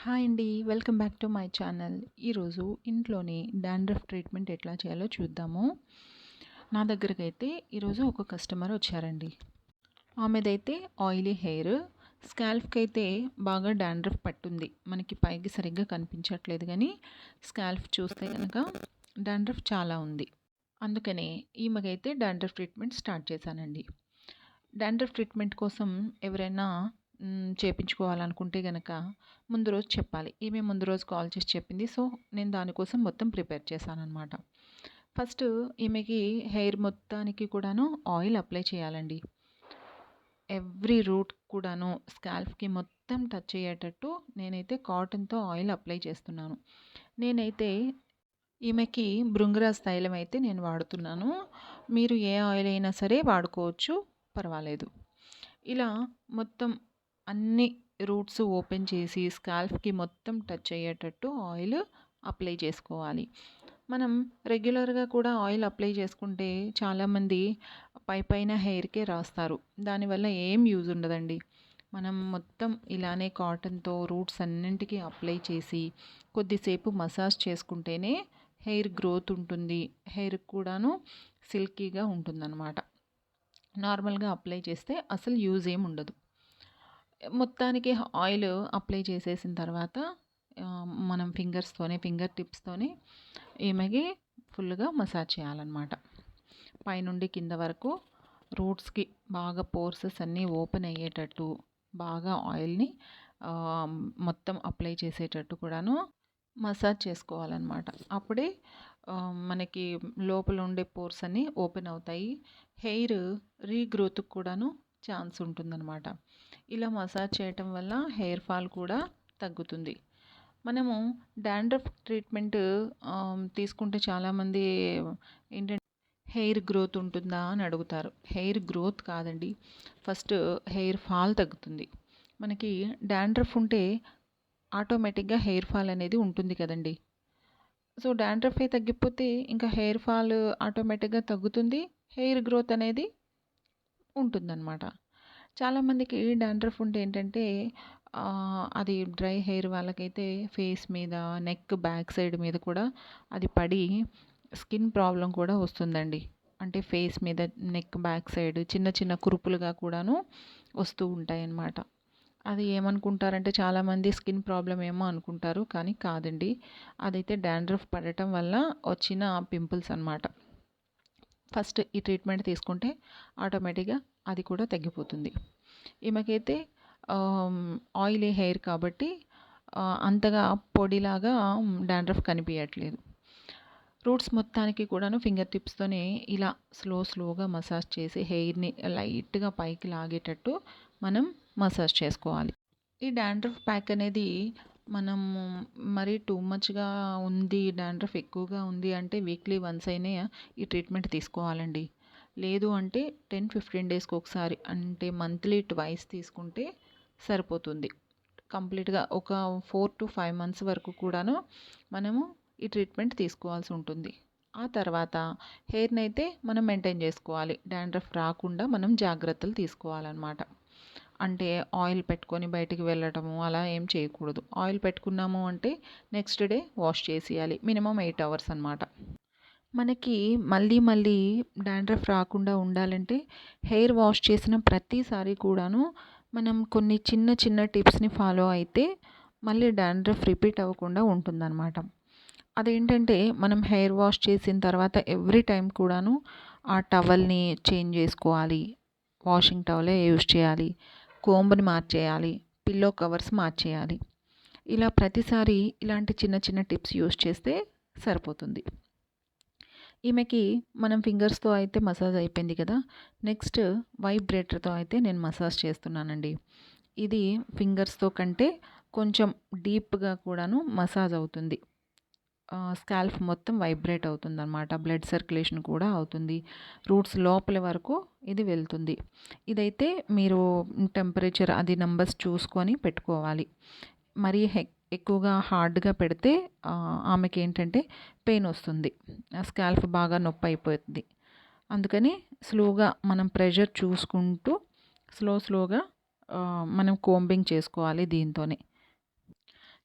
Hi అండి. Welcome back to my channel. ఈరోజు ఇంట్లోనే డాండ్రఫ్ ట్రీట్మెంట్ ఎట్లా చేయాలో చూద్దాము. నా దగ్గరకైతే ఈరోజు ఒక కస్టమర్ వచ్చారండి. ఆమెదైతే ఆయిలీ హెయిర్, స్కాల్ఫ్కి అయితే బాగా డాండ్రఫ్ పట్టుంది. మనకి పైకి సరిగ్గా కనిపించట్లేదు కానీ స్కాల్ఫ్ చూస్తే కనుక డాండ్రఫ్ చాలా ఉంది. అందుకనే ఈమెకైతే డాండ్రఫ్ ట్రీట్మెంట్ స్టార్ట్ చేశానండి. డాండ్రఫ్ ట్రీట్మెంట్ కోసం ఎవరైనా చేపించుకోవాలనుకుంటే గనక ముందు రోజు చెప్పాలి. ఈమె ముందు రోజు కాల్ చేసి చెప్పింది. సో నేను దానికోసం మొత్తం ప్రిపేర్ చేశాననమాట. ఫస్ట్ ఈమెకి హెయిర్ మొత్తానికి కూడాను ఆయిల్ అప్లై చేయాలండి. ఎవ్రీ రూట్ కూడాను స్కాల్ఫ్కి మొత్తం టచ్ అయ్యేటట్టు నేనైతే కాటన్తో ఆయిల్ అప్లై చేస్తున్నాను. నేనైతే ఈమెకి భృంగరాజ్ తైలం అయితే నేను వాడుతున్నాను. మీరు ఏ ఆయిల్ అయినా సరే వాడుకోవచ్చు, పర్వాలేదు. ఇలా మొత్తం అన్ని రూట్స్ ఓపెన్ చేసి స్కాల్ఫ్కి మొత్తం టచ్ అయ్యేటట్టు ఆయిల్ అప్లై చేసుకోవాలి. మనం రెగ్యులర్గా కూడా ఆయిల్ అప్లై చేసుకుంటే చాలామంది పైన హెయిర్కే రాస్తారు. దానివల్ల ఏం యూజ్ ఉండదండి. మనం మొత్తం ఇలానే కాటన్తో రూట్స్ అన్నింటికి అప్లై చేసి కొద్దిసేపు మసాజ్ చేసుకుంటేనే హెయిర్ గ్రోత్ ఉంటుంది. హెయిర్ కూడాను సిల్కీగా ఉంటుందన్నమాట. నార్మల్గా అప్లై చేస్తే అసలు యూజ్ ఏమి ఉండదు. మొత్తానికి ఆయిల్ అప్లై చేసేసిన తర్వాత మనం ఫింగర్ టిప్స్తోనే ఈమెకి ఫుల్గా మసాజ్ చేయాలన్నమాట. పైనుండి కింద వరకు రూట్స్కి బాగా పోర్సెస్ అన్నీ ఓపెన్ అయ్యేటట్టు బాగా ఆయిల్ని మొత్తం అప్లై చేసేటట్టు కూడాను మసాజ్ చేసుకోవాలన్నమాట. అప్పుడే మనకి లోపల ఉండే పోర్స్ అన్నీ ఓపెన్ అవుతాయి. హెయిర్ రీగ్రోత్కి కూడాను ఛాన్స్ ఉంటుందన్నమాట. ఇలా మసాజ్ చేయటం వల్ల హెయిర్ ఫాల్ కూడా తగ్గుతుంది. మనము డాండ్రఫ్ ట్రీట్మెంట్ తీసుకుంటే చాలామంది ఏంటంటే హెయిర్ గ్రోత్ ఉంటుందా అని అడుగుతారు. హెయిర్ గ్రోత్ కాదండి, ఫస్ట్ హెయిర్ ఫాల్ తగ్గుతుంది. మనకి డాండ్రఫ్ ఉంటే ఆటోమేటిక్గా హెయిర్ ఫాల్ అనేది ఉంటుంది కదండి. సో డాండ్రఫే తగ్గిపోతే ఇంకా హెయిర్ ఫాల్ ఆటోమేటిక్గా తగ్గుతుంది, హెయిర్ గ్రోత్ అనేది ఉంటుందన్నమాట. చాలామందికి డాండ్రఫ్ ఉంటే ఏంటంటే అది డ్రై హెయిర్ వాళ్ళకైతే ఫేస్ మీద, నెక్ బ్యాక్ సైడ్ మీద కూడా అది పడి స్కిన్ ప్రాబ్లం కూడా వస్తుందండి. అంటే ఫేస్ మీద, నెక్ బ్యాక్ సైడ్ చిన్న చిన్న కురుపులుగా కూడాను వస్తూ ఉంటాయి అన్నమాట. అది ఏమనుకుంటారంటే చాలామంది స్కిన్ ప్రాబ్లం ఏమో అనుకుంటారు, కానీ కాదండి. అదైతే డాండ్రఫ్ పడటం వల్ల వచ్చిన పింపుల్స్ అన్నమాట. ఫస్ట్ ఈ ట్రీట్మెంట్ తీసుకుంటే ఆటోమేటిక్గా అది కూడా తగ్గిపోతుంది. ఈమెకైతే ఆయిలీ హెయిర్ కాబట్టి అంతగా పొడిలాగా డాండ్రఫ్ కనిపించట్లేదు. రూట్స్ మొత్తానికి కూడాను ఫింగర్ టిప్స్తోనే ఇలా స్లోగా మసాజ్ చేసి హెయిర్ని లైట్గా పైకి లాగేటట్టు మనం మసాజ్ చేసుకోవాలి. ఈ డాండ్రఫ్ ప్యాక్ అనేది మనము మరీ టూ మచ్గా ఉంది, డాండ్రఫ్ ఎక్కువగా ఉంది అంటే వీక్లీ వన్స్ అయినా ఈ ట్రీట్మెంట్ తీసుకోవాలండి. లేదు అంటే 10-15 డేస్కి ఒకసారి, అంటే మంత్లీ ట్వైస్ తీసుకుంటే సరిపోతుంది. కంప్లీట్గా ఒక 4 to 5 months వరకు కూడాను మనము ఈ ట్రీట్మెంట్ తీసుకోవాల్సి ఉంటుంది. ఆ తర్వాత హెయిర్ని అయితే మనం మెయింటైన్ చేసుకోవాలి. డాండ్రఫ్ రాకుండా మనం జాగ్రత్తలు తీసుకోవాలన్నమాట. అంటే ఆయిల్ పెట్టుకొని బయటికి వెళ్ళటము అలా ఏం చేయకూడదు. ఆయిల్ పెట్టుకున్నాము అంటే నెక్స్ట్ డే వాష్ చేసేయాలి. మినిమం 8 hours అన్నమాట. మనకి మళ్ళీ డాండ్రఫ్ రాకుండా ఉండాలంటే హెయిర్ వాష్ చేసిన ప్రతిసారి కూడాను మనం కొన్ని చిన్న టిప్స్ని ఫాలో అయితే మళ్ళీ డాండ్రఫ్ రిపీట్ అవ్వకుండా ఉంటుందన్నమాట. అదేంటంటే మనం హెయిర్ వాష్ చేసిన తర్వాత ఎవ్రీ టైం కూడాను ఆ టవల్ని చేంజ్ చేసుకోవాలి. వాషింగ్ టవలే యూజ్ చేయాలి. కోంబుని మార్చేయాలి. పిల్లో కవర్స్ మార్చేయాలి. ఇలా ప్రతిసారి ఇలాంటి చిన్న టిప్స్ యూజ్ చేస్తే సరిపోతుంది. ఈమెకి మనం ఫింగర్స్తో అయితే మసాజ్ అయిపోయింది కదా, నెక్స్ట్ వైబ్రేటర్తో అయితే నేను మసాజ్ చేస్తున్నానండి. ఇది ఫింగర్స్తో కంటే కొంచెం డీప్గా కూడాను మసాజ్ అవుతుంది. స్కాల్ఫ్ మొత్తం వైబ్రేట్ అవుతుంది అన్నమాట. బ్లడ్ సర్క్యులేషన్ కూడా అవుతుంది. రూట్స్ లోపల వరకు ఇది వెళ్తుంది. ఇదైతే మీరు టెంపరేచర్ అది నంబర్స్ చూసుకొని పెట్టుకోవాలి. మరీ ఎక్కువగా హార్డ్గా పెడితే ఆమెకి ఏంటంటే పెయిన్ వస్తుంది, స్కాల్ఫ్ బాగా నొప్పి అయిపోతుంది. అందుకని స్లోగా మనం ప్రెషర్ చూసుకుంటూ స్లోగా మనం కోంబింగ్ చేసుకోవాలి దీంతోనే.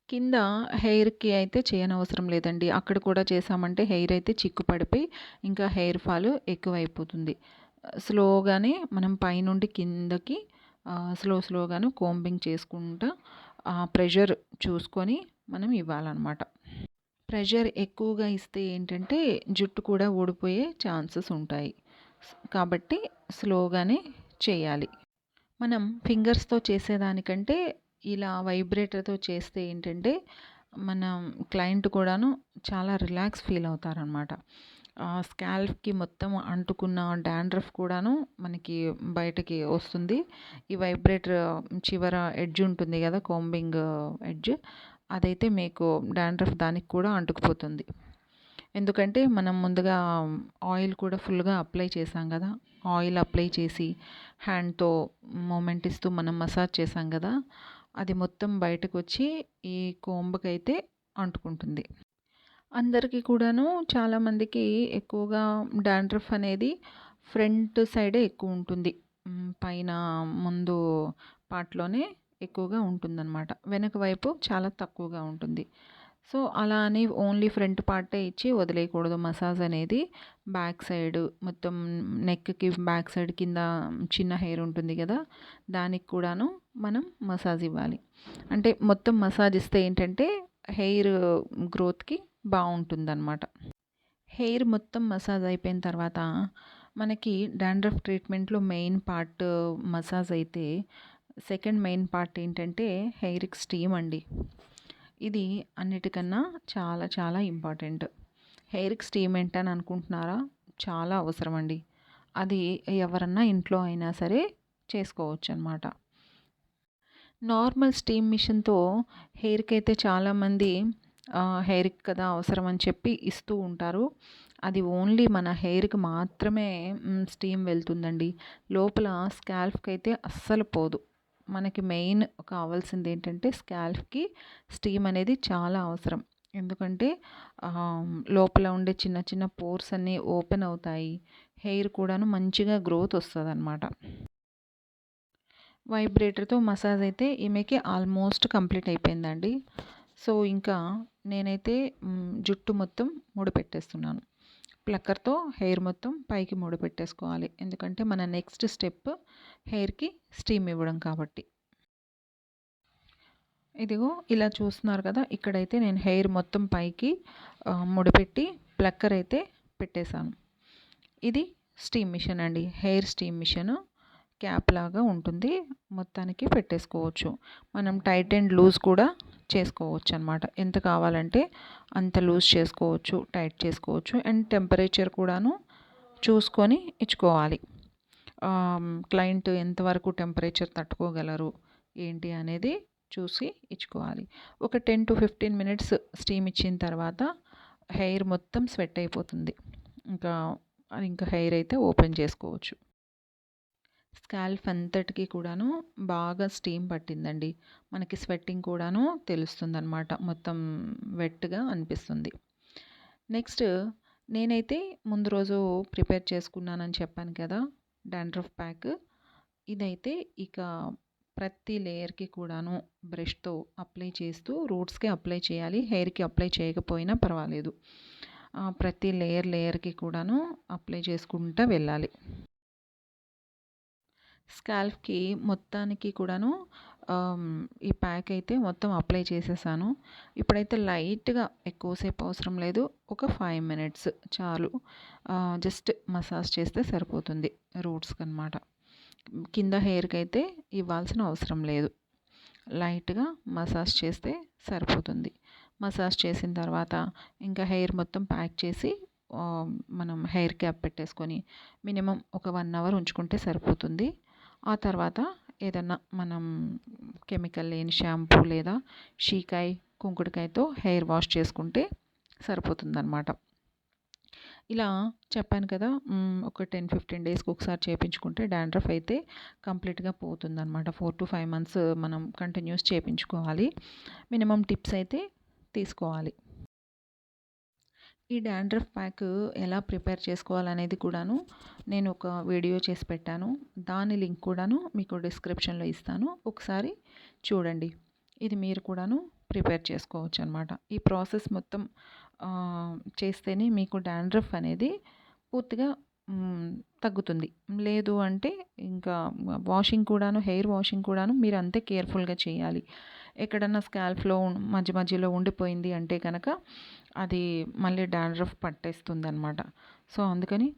కింద హెయిర్‌కి అయితే చేయనవసరం లేదండి. అక్కడ కూడా చేశామంటే హెయిర్ అయితే చిక్కు పడిపోయి ఇంకా హెయిర్ ఫాల్ ఎక్కువైపోతుంది. స్లోగానే మనం పైనుండి కిందకి స్లోగాను కోంబింగ్ చేసుకుంటా ప్రెషర్ చూసుకొని మనం ఇవ్వాలనమాట. ప్రెషర్ ఎక్కువగా ఇస్తే ఏంటంటే జుట్టు కూడా ఊడిపోయే ఛాన్సెస్ ఉంటాయి. కాబట్టి స్లోగానే చేయాలి. మనం ఫింగర్స్‌తో చేసేదానికంటే ఇలా వైబ్రేటర్‌తో చేస్తే ఏంటంటే, మనం క్లయింట్ కూడాను చాలా రిలాక్స్ ఫీల్ అవుతారనమాట. స్కాల్ప్‌కి మొత్తం అంటుకున్న డాండ్రఫ్ కూడాను మనకి బయటకి వస్తుంది. ఈ వైబ్రేటర్ చివర ఎడ్జ్ ఉంటుంది గదా! కోంబింగ్ ఎడ్జ్ అదైతే మీకు డాండ్రఫ్ దానికి కూడా అంటుకుపోతుంది. ఎందుకంటే మనం ముందుగా ఆయిల్ కూడా ఫుల్‌గా అప్లై చేసాం గదా! ఆయిల్ అప్లై చేసి హ్యాండ్‌తో మూమెంట్ ఇస్తూ మనం మసాజ్ చేసాం గదా! అది మొత్తం బయటకొచ్చి ఈ కోంబుకైతే అంటుకుంటుంది. అందరికీ కూడాను చాలామందికి ఎక్కువగా డాండ్రఫ్ అనేది ఫ్రంట్ సైడే ఎక్కువుంటుంది. పైన ముందు పార్ట్‌లోనే ఎక్కువగా ఉంటుందన్నమాట. వెనక వైపు చాలా తక్కువగా ఉంటుంది. సో, అలా అని ఓన్లీ ఫ్రంట్ పార్టే ఇచ్చి వదిలేయకూడదు మసాజ్ అనేది. బ్యాక్ సైడ్ మొత్తం నెక్‌కి బ్యాక్ సైడ్ కింద చిన్న హెయిర్ ఉంటుంది గదా! దానికి కూడాను మనం మసాజ్ ఇవ్వాలి. అంటే మొత్తం మసాజ్ ఇస్తే ఏంటంటే హెయిర్ గ్రోత్‌కి బావుంటుందనమాట. హెయిర్ మొత్తం మసాజ్ అయిపోయిన తర్వాత మనకి డాండ్రఫ్ ట్రీట్మెంట్‌లో మెయిన్ పార్ట్ మసాజ్ అయితే సెకండ్ మెయిన్ పార్ట్ ఏంటంటే హెయిర్‌కి స్టీమ్ అండి. ఇది అన్నిటికన్నా చాలా చాలా ఇంపార్టెంట్. హెయిర్‌కి స్టీమ్ ఏంటని అనుకుంటున్నారా? చాలా అవసరం అండి. అది ఎవరన్నా ఇంట్లో అయినా సరే చేసుకోవచ్చనమాట. నార్మల్ స్టీమ్ మిషన్‌తో హెయిర్‌కి అయితే చాలామంది హెయిర్‌కి కదా అవసరం అని చెప్పి ఇస్తూ ఉంటారు. అది ఓన్లీ మన హెయిర్‌కి మాత్రమే స్టీమ్ వెళ్తుందండి. లోపల స్కాల్ప్‌కి అయితే అస్సలు పోదు. మనకి మెయిన్ కావాల్సింది ఏంటంటే స్కాల్ప్‌కి స్టీమ్ అనేది చాలా అవసరం. ఎందుకంటే లోపల ఉండే చిన్న చిన్న పోర్స్ అన్నీ ఓపెన్ అవుతాయి. హెయిర్ కూడాను మంచిగా గ్రోత్ వస్తదనమాట. వైబ్రేటర్‌తో మసాజ్ అయితే ఈమెకి ఆల్మోస్ట్ కంప్లీట్ అయిపోయిందండి. సో, ఇంకా నేనైతే జుట్టు మొత్తం ముడిపెట్టేస్తున్నాను. ప్లక్కర్‌తో హెయిర్ మొత్తం పైకి ముడిపెట్టేసుకోవాలి. ఎందుకంటే మన నెక్స్ట్ స్టెప్ హెయిర్‌కి స్టీమ్ ఇవ్వడం కాబట్టి. ఇదిగో ఇలా చూస్తున్నారు కదా! ఇక్కడైతే నేను హెయిర్ మొత్తం పైకి ముడిపెట్టి ప్లక్కర్ అయితే పెట్టేశాను. ఇది స్టీమ్ మిషన్ అండి. Hair steam machine. క్యాప్ లాగా ఉంటుంది. మొత్తానికి పెట్టేసుకోవచ్చు. మనం టైట్ అండ్ లూజ్ కూడా చేసుకోవచ్చు అనమాట. ఎంత కావాలంటే అంత లూజ్ చేసుకోవచ్చు, టైట్ చేసుకోవచ్చు. అండ్ టెంపరేచర్ కూడాను చూసుకొని ఇచ్చుకోవాలి. క్లయింట్ ఎంతవరకు టెంపరేచర్ తట్టుకోగలరు ఏంటి అనేది చూసి ఇచ్చుకోవాలి. ఒక 10-15 మినిట్స్ స్టీమ్ ఇచ్చిన తర్వాత హెయిర్ మొత్తం స్వెట్ అయిపోతుంది. ఇంకా హెయిర్ అయితే ఓపెన్ చేసుకోవచ్చు. స్కాల్ప్ అంతటికి కూడాను బాగా స్టీమ్ పట్టిందండి. మనకి స్వెట్టింగ్ కూడాను తెలుస్తుందనమాట. మొత్తం వెట్‌గా అనిపిస్తుంది. నెక్స్ట్ నేనైతే ముందు రోజు ప్రిపేర్ చేసుకున్నానని చెప్పాను కదా! Dandruff pack. ఇదైతే ఇక ప్రతి లేయర్‌కి కూడాను బ్రష్‌తో అప్లై చేస్తూ రూట్స్‌కి అప్లై చేయాలి. హెయిర్‌కి అప్లై చేయకపోయినా పర్వాలేదు. ప్రతి లేయర్‌కి కూడాను అప్లై చేసుకుంటా వెళ్ళాలి. స్కాల్ప్‌కి మొత్తానికి కూడాను ఈ ప్యాక్ అయితే మొత్తం అప్లై చేసేసాను. ఇప్పుడైతే లైట్‌గా ఎక్కువసేపు అవసరం లేదు. ఒక 5 మినిట్స్ చాలు. జస్ట్ మసాజ్ చేస్తే సరిపోతుంది రూట్స్‌కనమాట. కింద హెయిర్‌కైతే ఇవ్వాల్సిన అవసరం లేదు. లైట్‌గా మసాజ్ చేస్తే సరిపోతుంది. మసాజ్ చేసిన తర్వాత ఇంకా హెయిర్ మొత్తం ప్యాక్ చేసి మనం హెయిర్ క్యాప్ పెట్టేసుకొని మినిమమ్ ఒక 1 అవర్ ఉంచుకుంటే సరిపోతుంది. ఆ తర్వాత ఏదన్నా మనం కెమికల్ లేని షాంపూ లేదా షీకాయ్, కుంకుడుకాయతో హెయిర్ వాష్ చేసుకుంటే సరిపోతుందనమాట. ఇలా చెప్పాను కదా! ఒక 10-15 డేస్‌కి ఒకసారి చేపించుకుంటే డాండ్రఫ్ అయితే కంప్లీట్‌గా పోతుందనమాట. 4-5 మంత్స్ మనం కంటిన్యూస్ చేపించుకోవాలి. మినిమమ్ టిప్స్ అయితే తీసుకోవాలి. ఈ డాండ్రఫ్ ప్యాక్ ఎలా ప్రిపేర్ చేసుకోవాలనేది కూడాను నేను ఒక వీడియో చేసి పెట్టాను. దాని లింక్ కూడాను మీకు డిస్క్రిప్షన్‌లో ఇస్తాను. ఒకసారి చూడండి. ఇది మీరు కూడాను ప్రిపేర్ చేసుకోవచ్చు అనమాట. ఈ ప్రాసెస్ మొత్తం చేస్తేనే మీకు డాండ్రఫ్ అనేది పూర్తిగా తగ్గుతుంది. లేదు అంటే ఇంకా వాషింగ్ కూడాను, హెయిర్ వాషింగ్ కూడాను మీరు అంతే కేర్ఫుల్గా చేయాలి. ఎక్కడన్నా స్కాల్ఫ్లో మధ్య మధ్యలో ఉండిపోయింది అంటే కనుక అది మళ్ళీ డాండ్రఫ్ పట్టేస్తుందనమాట. సో అందుకని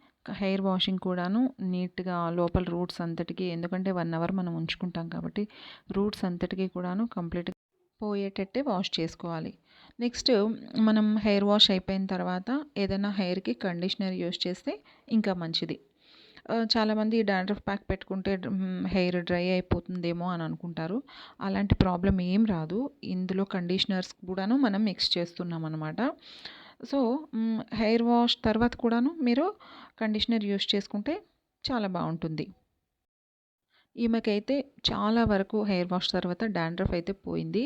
హెయిర్ వాషింగ్ కూడాను నీట్గా లోపల రూట్స్ అంతటికి, ఎందుకంటే 1 అవర్ మనం ఉంచుకుంటాం కాబట్టి రూట్స్ అంతటికి కూడాను కంప్లీట్గా పోయేటట్టే వాష్ చేసుకోవాలి. నెక్స్ట్ మనం హెయిర్ వాష్ అయిపోయిన తర్వాత ఏదైనా హెయిర్కి కండిషనర్ యూస్ చేస్తే ఇంకా మంచిది. చాలామంది డాండ్రఫ్ ప్యాక్ పెట్టుకుంటే హెయిర్ డ్రై అయిపోతుందేమో అని అనుకుంటారు. అలాంటి ప్రాబ్లం ఏం రాదు. ఇందులో కండిషనర్స్ కూడాను మనం మిక్స్ చేస్తున్నాం అనమాట. సో హెయిర్ వాష్ తర్వాత కూడాను మీరు కండిషనర్ యూస్ చేసుకుంటే చాలా బాగుంటుంది. ఈమెకైతే చాలా వరకు హెయిర్ వాష్ తర్వాత డాండ్రఫ్ అయితే పోయింది.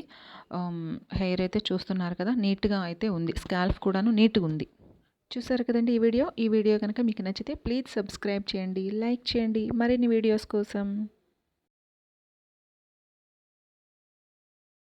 హెయిర్ అయితే చూస్తున్నారు కదా, నీట్గా అయితే ఉంది. స్కాల్ఫ్ కూడాను నీట్గా ఉంది. చూసారు కదండి ఈ వీడియో కనుక మీకు నచ్చితే ప్లీజ్ సబ్స్క్రైబ్ చేయండి, లైక్ చేయండి మరిన్ని వీడియోస్ కోసం.